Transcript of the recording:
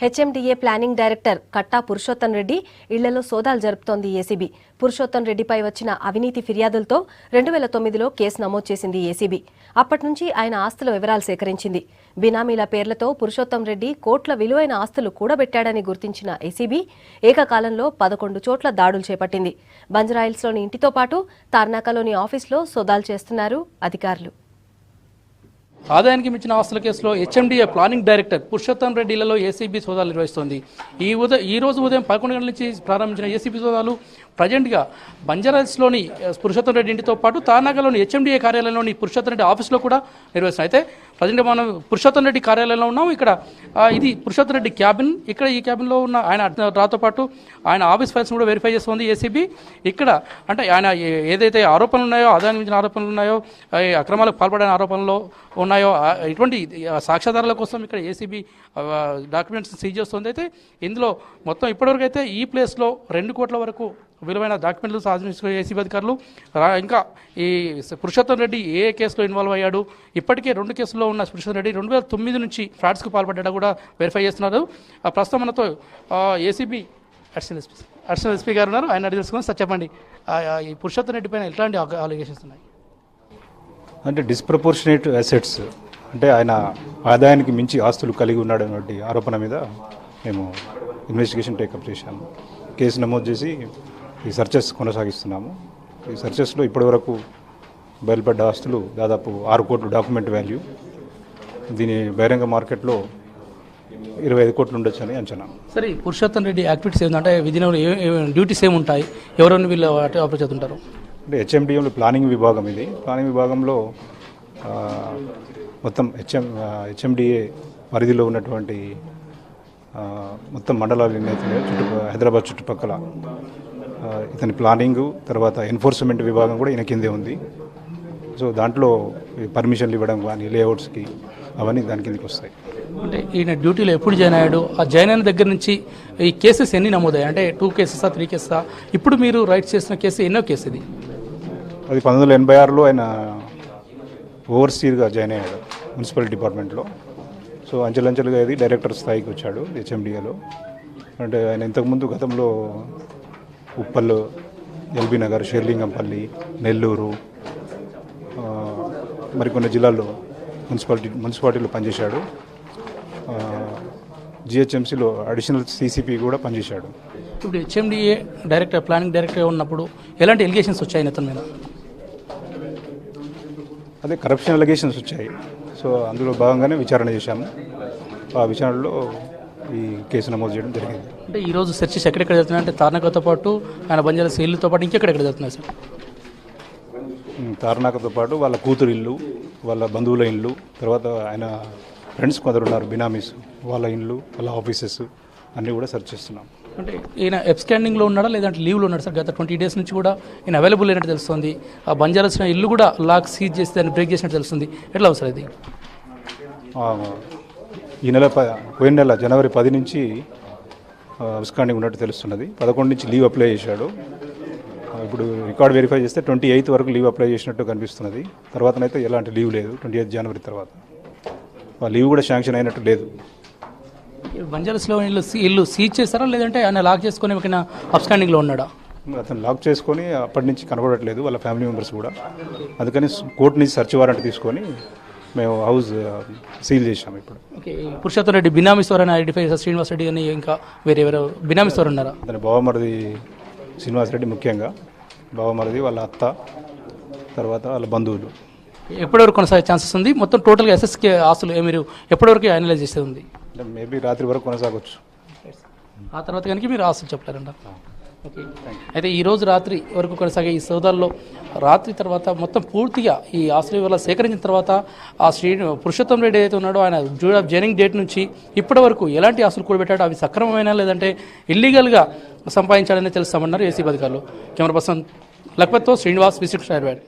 HMDA planning director కట్టా పురుషోత్తం రెడ్డి ఇళ్లలో సోదాలు జరుపుతోంది ACB. Purushottam రెడ్డిపై వచ్చిన అవినీతి ఫిర్యాదులతో 2009లో కేసు నమోదు చేసింది ఏసీబీ. అప్పటి నుంచి ఆయన ఆస్తుల వివరాలు సేకరించింది. బినామీల పేర్లతో పురుషోత్తం రెడ్డి కోట్ల విలువైన ఆస్తులు కూడబెట్టాడని గుర్తించిన ఏసీబీ ఏకకాలంలో 11 చోట్ల దాడులు చేపట్టింది. బంజరాయిల్స్లోని ఇంటితో పాటు తార్నాకలోని ఆఫీసులో సోదాలు చేస్తున్నారు అధికారులు. ఆదాయానికి మించిన ఆస్తుల కేసులో HMDA planning director Purushottam Reddy ఇళ్లలో ఏసీబీ సోదాలు నిర్వహిస్తోంది. ఈ రోజు ఉదయం 11 గంటల నుంచి ప్రారంభించిన ఏసీబీ సోదాలు ప్రజెంట్గా బంజారాస్లోని పురుషోత్తం రెడ్డి ఇంటితో పాటు తార్నాకలోని హెచ్ఎండిఏ కార్యాలయంలోని పురుషోత్తం రెడ్డి ఆఫీసులో కూడా నిర్వహిస్తున్నాయి. అయితే ప్రజెంట్ మనం పురుషోత్తం రెడ్డి కార్యాలయంలో ఉన్నాం. ఇక్కడ ఇది పురుషోత్తం రెడ్డి క్యాబిన్. ఇక్కడ ఈ క్యాబిన్లో ఉన్న ఆయన రాతో పాటు ఆయన ఆఫీస్ ఫైల్స్ కూడా వెరిఫై చేస్తుంది ఏసీబీ. ఇక్కడ అంటే ఆయన ఏదైతే ఆరోపణలు ఉన్నాయో, ఆదాయానికి మించిన ఆరోపణలు ఉన్నాయో, అక్రమాలకు పాల్పడిన ఆరోపణలు ఉన్నాయో, ఇటువంటి సాక్ష్యాధారాల కోసం ఇక్కడ ఏసీబీ డాక్యుమెంట్స్ సీజ్ చేస్తుంది. అయితే ఇందులో మొత్తం ఇప్పటివరకు అయితే ఈ ప్లేస్లో 2 కోట్ల వరకు విలువైన డాక్యుమెంట్లు సాధించుకునే ఏసీబీ అధికారులు. ఇంకా ఈ పురుషోత్తం రెడ్డి ఏ కేసులో ఇన్వాల్వ్ అయ్యాడు, ఇప్పటికే 2 కేసుల్లో ఉన్న పురుషోత్తం రెడ్డి 2009 నుంచి ఫ్రాడ్స్కు పాల్పడ్డా కూడా వెరిఫై చేస్తున్నారు. ప్రస్తుతం మనతో ఏసీబీ అడిషనల్ ఎస్పీ గారు ఉన్నారు. ఆయన అడిగి తెలుసుకుని సార్ చెప్పండి, ఈ పురుషోత్తం రెడ్డి పైన ఎట్లాంటి అలిగేషన్స్ ఉన్నాయి? అంటే డిస్ప్రపోర్షనేట్ అసెట్స్, అంటే ఆయన ఆదాయానికి మించి ఆస్తులు కలిగి ఉన్నాడు అనే ఆరోపణ మీద మేము ఇన్వెస్టిగేషన్ టేకప్ చేశాము. కేసు నమోదు చేసి ఈ సర్చెస్ కొనసాగిస్తున్నాము. ఈ సర్చెస్లో ఇప్పటివరకు బయలుపడ్డ ఆస్తులు దాదాపు 6 కోట్లు డాక్యుమెంట్ వాల్యూ. దీని బహిరంగ మార్కెట్లో 25 కోట్లు ఉండొచ్చు అని అంచనా. సరే, పురుషోత్తం రెడ్డి యాక్టివిటీస్ ఏంటంటే విధిలో డ్యూటీస్ ఏముంటాయి, ఎవరైనా వీళ్ళు ఆపరేట్ చేస్తుంటారు? అంటే హెచ్ఎండిఏలో ప్లానింగ్ విభాగం ఇది. ప్లానింగ్ విభాగంలో మొత్తం హెచ్ఎండిఏ పరిధిలో ఉన్నటువంటి మొత్తం మండలాలు ఎన్నైతే హైదరాబాద్ చుట్టుపక్కల ఇతని ప్లానింగు, తర్వాత ఎన్ఫోర్స్మెంట్ విభాగం కూడా ఈయన కిందే ఉంది. సో దాంట్లో పర్మిషన్లు ఇవ్వడం కానీ లేఅవుట్స్కి అవన్నీ దాని కిందకి వస్తాయి. అంటే ఈయన డ్యూటీలో ఎప్పుడు జాయిన్ అయ్యాడు, ఆ జాయిన్ అయిన దగ్గర నుంచి ఈ కేసెస్ ఎన్ని నమోదయ్యాయి? అంటే 2 కేసెసా 3 కేసెసా? ఇప్పుడు మీరు రైట్స్ చేసిన కేసు ఎన్నో కేసు ఇది? అది 1986లో ఆయన ఓవర్సీర్గా జాయిన్ అయ్యాడు మున్సిపల్ డిపార్ట్మెంట్లో. సో అంచెలంచెలుగా ఇది డైరెక్టర్ స్థాయికి వచ్చాడు హెచ్ఎండిఏలో. అంటే ఆయన ఇంతకుముందు గతంలో ఉప్పల్, ఎల్బీ నగర్, షేర్లింగంపల్లి, నెల్లూరు, మరికొన్ని జిల్లాల్లో మున్సిపాలిటీలో పనిచేశాడు. జిహెచ్ఎంసీలో అడిషనల్ సీసీపీ కూడా పనిచేశాడు. ఇప్పుడు హెచ్ఎండిఏ డైరెక్టర్, ప్లానింగ్ డైరెక్టర్ ఉన్నప్పుడు ఎలాంటి ఎలిగేషన్స్ వచ్చాయి అతని మీద? అదే కరప్షన్ ఎలిగేషన్స్ వచ్చాయి. సో అందులో భాగంగానే విచారణ చేశాము. ఆ విచారణలో ఈ కేసు నమోదు చేయడం జరిగింది. అంటే ఈరోజు సెర్చెస్ ఎక్కడెక్కడ జరుగుతున్నాయి? అంటే తార్నాకతో పాటు ఆయన బంజారా ఇల్లుతో పాటు ఇంకెక్కడెక్కడ జరుగుతున్నాయి సార్? తార్నాకతో పాటు వాళ్ళ కూతురు ఇల్లు, వాళ్ళ బంధువుల ఇల్లు, తర్వాత ఆయన ఫ్రెండ్స్ కొందరు ఉన్నారు బినామీస్, వాళ్ళ ఇల్లు, వాళ్ళ ఆఫీసెస్ అన్నీ కూడా సెర్చ్ చేస్తున్నాం. అంటే ఈయన ఎబ్స్కాండింగ్లో ఉన్నాడా లేదంటే లీవ్లో ఉన్నాడు సార్? గత 20 డేస్ నుంచి కూడా ఈయన అవైలబుల్ అయినట్టు తెలుస్తుంది. ఆ బంజారాస్ ఇల్లు కూడా లాక్ సీజ్ చేసి దాన్ని బ్రేక్ చేసినట్టు తెలుస్తుంది. ఎట్లా అవసరం ఇది? ఈ నెల పోయిన నెల జనవరి 10 నుంచి అబ్స్కాండింగ్ ఉన్నట్టు తెలుస్తున్నది. 11 నుంచి లీవ్ అప్లై చేశాడు. ఇప్పుడు రికార్డ్ వెరిఫై చేస్తే 28 వరకు లీవ్ అప్లై చేసినట్టు కనిపిస్తున్నది. తర్వాతనైతే ఎలాంటి లీవ్ లేదు. 28 జనవరి తర్వాత ఆ లీవ్ కూడా శాంక్షన్ అయినట్టు లేదు. బంజారాస్లో ఇల్లు సీజ్ చేస్తారా లేదంటే ఆయన లాక్ చేసుకొని అబ్స్కాండింగ్లో ఉన్నాడా? అతను లాక్ చేసుకొని అప్పటి నుంచి కనబడట్లేదు వాళ్ళ ఫ్యామిలీ మెంబర్స్ కూడా. అందుకని కోర్టు నుంచి సర్చ్ వారెంట్ తీసుకొని మేము హౌస్ సీల్ చేసాము. ఇప్పుడు ఓకే, పురుషోత్తం రెడ్డి బినామీస్ ఎవరైనా ఐడెంటిఫై చేస్తారు? శ్రీనివాస్ రెడ్డి అని ఇంకా వేరే బినామీస్ ఎవరు ఉన్నారా? అతని బావమరిది శ్రీనివాస్ రెడ్డి ముఖ్యంగా, బావమరిది, వాళ్ళ అత్త, తర్వాత వాళ్ళ బంధువులు. ఎప్పటివరకు కొనసాగే ఛాన్సెస్ ఉంది? మొత్తం టోటల్గా ఎస్ఎస్కే ఆస్తులు మీరు ఎప్పటివరకు అనలైజ్ చేసేది ఉంది? అంటే మేబీ రాత్రి వరకు కొనసాగవచ్చు. ఆ తర్వాత కనుక మీరు ఆస్తులు చెప్పారంట. ఓకే, అయితే ఈరోజు రాత్రి వరకు కొనసాగే ఈ సోదాల్లో రాత్రి తర్వాత మొత్తం పూర్తిగా ఈ ఆస్తుల వివరాలు సేకరించిన తర్వాత ఆ పురుషోత్తం రెడ్డి ఏదైతే ఉన్నాడో ఆయన జాయినింగ్ డేట్ నుంచి ఇప్పటి వరకు ఎలాంటి ఆస్తులు కూడబెట్టాడో అవి సక్రమమైన లేదంటే ఇల్లీగల్గా సంపాదించాడని తెలుస్తామన్నారు ఏసీబీ అధికారులు. కెమెరా పర్సన్ లక్పత్తో శ్రీనివాస్, విసిట్ హైదరాబాద్.